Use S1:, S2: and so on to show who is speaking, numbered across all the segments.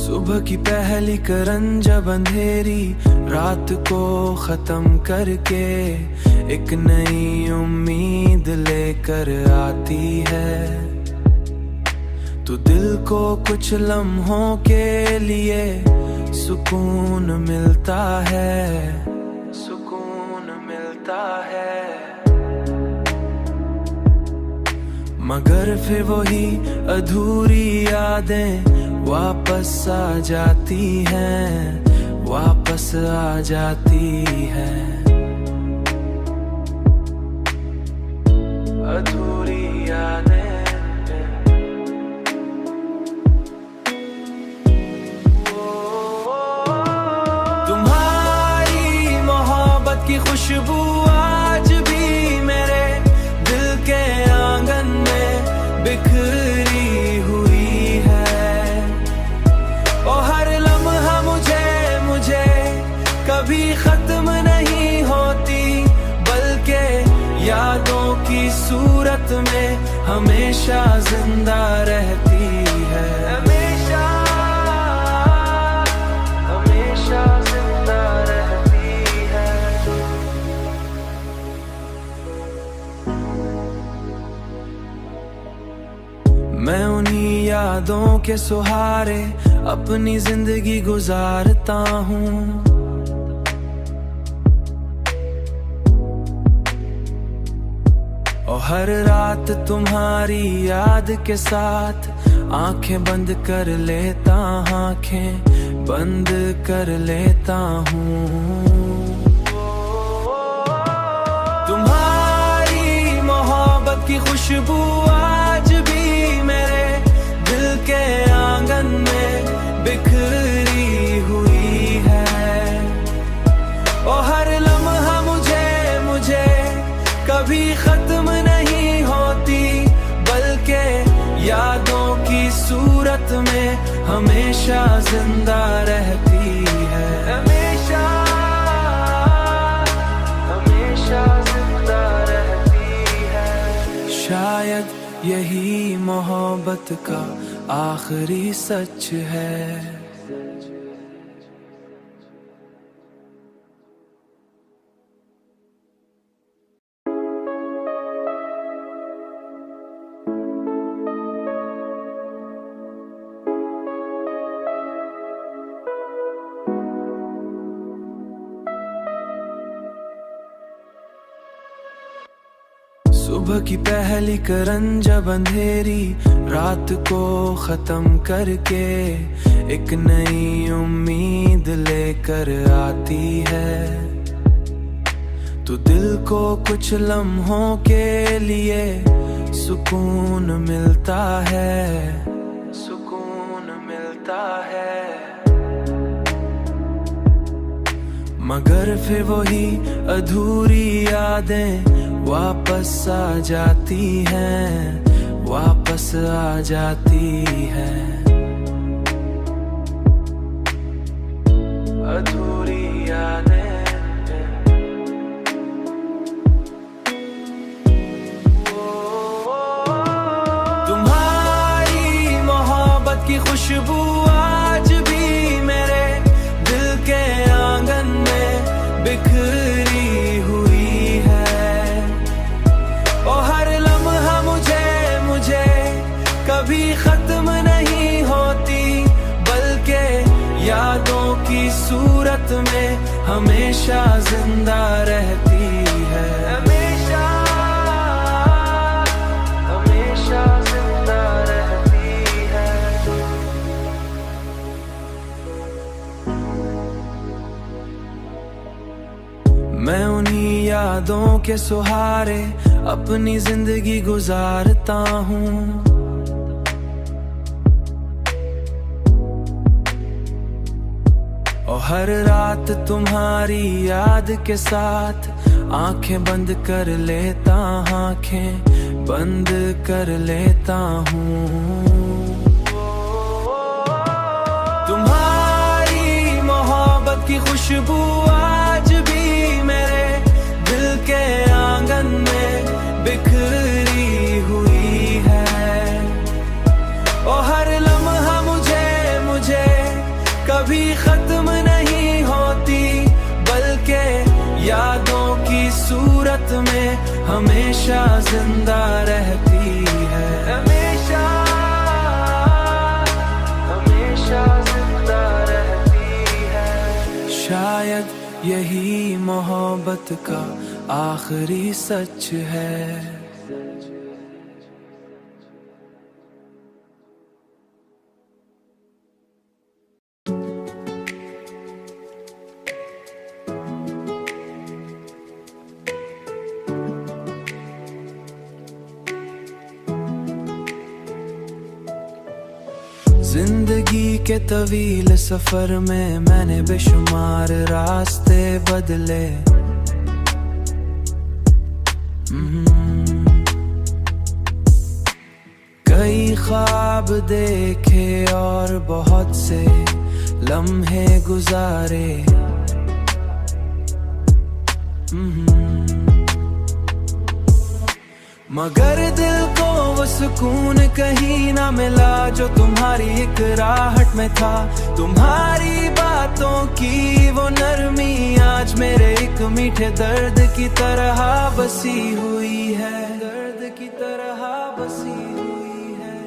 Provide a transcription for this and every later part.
S1: सुबह की पहली करन जब अंधेरी रात को खत्म करके एक नई उम्मीद लेकर आती है, तो दिल को कुछ लम्हों के लिए सुकून मिलता है, सुकून मिलता है। मगर फिर वही अधूरी यादें वापस आ जाती हैं, वापस आ जाती हैं। अधूरी यादें तुम्हारी मोहब्बत की खुशबू आज भी मेरे दिल के आंगन में बिखरी हुई है। और हर लम्हा मुझे कभी खत्म नहीं होती, बल्कि यादों की सूरत में हमेशा जिंदा रहती है, हमेशा हमेशा जिंदा रहती है। मैं उन्हीं यादों के सहारे अपनी जिंदगी गुजारता हूँ, और हर रात तुम्हारी याद के साथ आंखें बंद कर लेता, आंखें बंद कर लेता हूँ। तुम्हारी मोहब्बत की खुशबू आज भी मेरे दिल के आंगन में बिखरी हुई है। और हर लम्हा मुझे कभी खत्म नहीं होती, बल्कि यादों की सूरत में हमेशा जिंदा रहती है, हमेशा हमेशा जिंदा रहती है। शायद यही मोहब्बत का आखिरी सच है। सुबह की पहली करन जब अंधेरी रात को खत्म करके एक नई उम्मीद लेकर आती है, तो दिल को कुछ लम्हों के लिए सुकून मिलता है, सुकून मिलता है। मगर फिर वही अधूरी यादें वापस आ जाती हैं, वापस आ जाती हैं। अधूरी यादें तुम्हारी मोहब्बत की खुशबू आज भी मेरे दिल के आंगन में बिखरी हुई है। और हर लम्हा मुझे कभी खत्म नहीं होती, बल्कि यादों की सूरत में हमेशा जिंदा रहती है, हमेशा हमेशा जिंदा रहती है। मैं उन्हीं यादों के सहारे अपनी जिंदगी गुजारता हूँ, और हर रात तुम्हारी याद के साथ आंखें बंद कर लेता, आंखें बंद कर लेता हूँ। तुम्हारी मोहब्बत की खुशबू आज भी मेरे दिल के आंगन में बिखरी हुई है। और हर लम्हा मुझे कभी खत्म नहीं होती, बल्कि यादों की सूरत में हमेशा जिंदा रहती है। हमेशा हमेशा जिंदा रहती है। शायद यही मोहब्बत का आखिरी सच है। जिंदगी के तवील सफर में मैंने बेशुमार रास्ते बदले। कई ख्वाब देखे और बहुत से लम्हे गुजारे। मगर दिल को वो सुकून कहीं ना मिला जो तुम्हारी एक राहट में था। तुम्हारी बातों की वो नरमी आज मेरे एक मीठे दर्द की तरह बसी हुई है। दर्द की तरह बसी हुई है।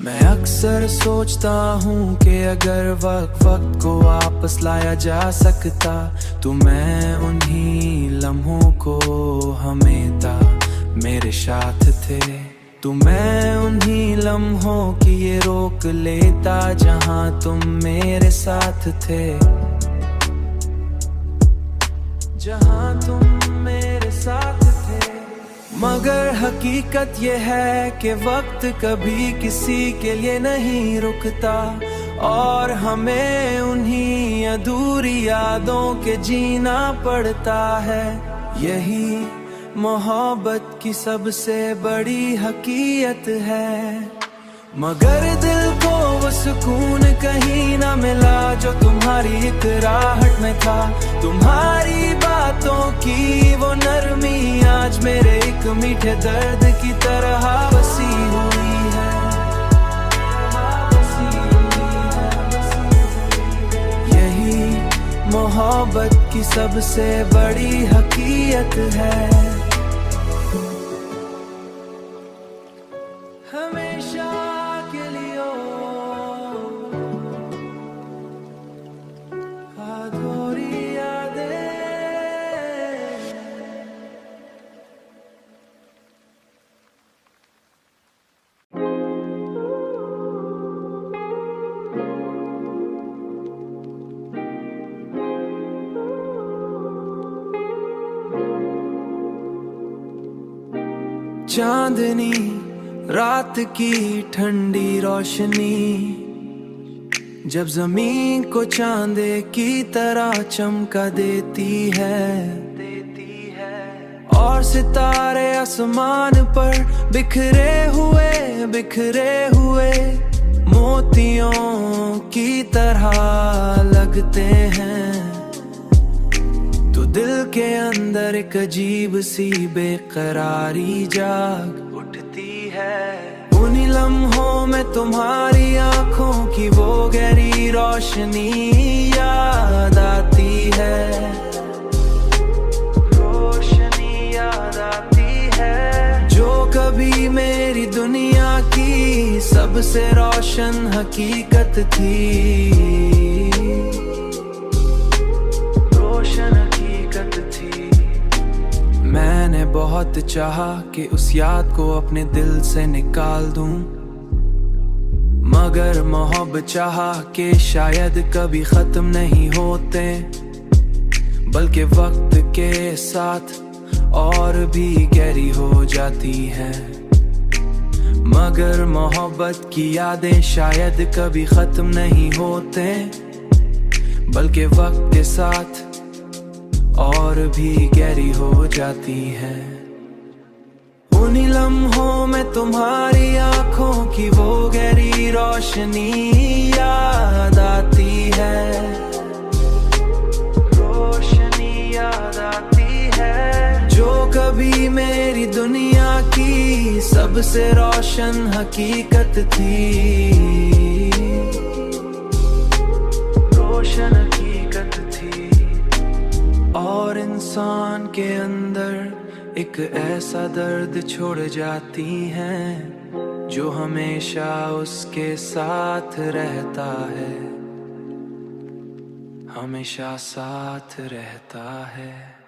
S1: मैं अक्सर सोचता हूँ कि अगर वक्त को वापस लाया जा सकता तो मैं उन्हीं लम्हों को हमेशा मेरे साथ थे। तो मैं उन्हीं लम्हों की ये रोक लेता जहां तुम मेरे साथ थे। जहां तुम मेरे साथ थे। मगर हकीकत ये है कि वक्त कभी किसी के लिए नहीं रुकता और हमें उन्हीं अधूरी यादों के जीना पड़ता है। यही मोहब्बत की सबसे बड़ी हकीकत है। मगर दिल को वो सुकून कहीं ना मिला जो तुम्हारी एक राहट में था। तुम्हारी बातों की वो नरमी आज मेरे एक मीठे दर्द की तरह बसी हुई है। यही मोहब्बत की सबसे बड़ी हकीकत है। हमेशा के लिए अधूरी यादें। चांदनी रात की ठंडी रोशनी जब जमीन को चांदे की तरह चमका देती है। और सितारे आसमान पर बिखरे हुए मोतियों की तरह लगते हैं। तो दिल के अंदर एक अजीब सी बेकरारी जाग उठती है। उन्हीं लम्हों में तुम्हारी आंखों की वो गहरी रोशनी याद आती है। रोशनी याद आती है जो कभी मेरी दुनिया की सबसे रोशन हकीकत थी। रोशन हकीकत थी। मैंने बहुत चाहा कि उस याद को अपने दिल से निकाल दूं, मगर मोहब्बत चाहा कि शायद कभी खत्म नहीं होते, बल्कि वक्त के साथ और भी गहरी हो जाती है। मगर मोहब्बत की यादें शायद कभी खत्म नहीं होते, बल्कि वक्त के साथ और भी गहरी हो जाती है। उन्हीं लम्हों में तुम्हारी आंखों की वो गहरी रोशनी याद आती है। रोशनी याद आती है जो कभी मेरी दुनिया की सबसे रोशन हकीकत थी। रोशन हकीकत थी। और इंसान के अंदर एक ऐसा दर्द छोड़ जाती हैं जो हमेशा उसके साथ रहता है, हमेशा साथ रहता है।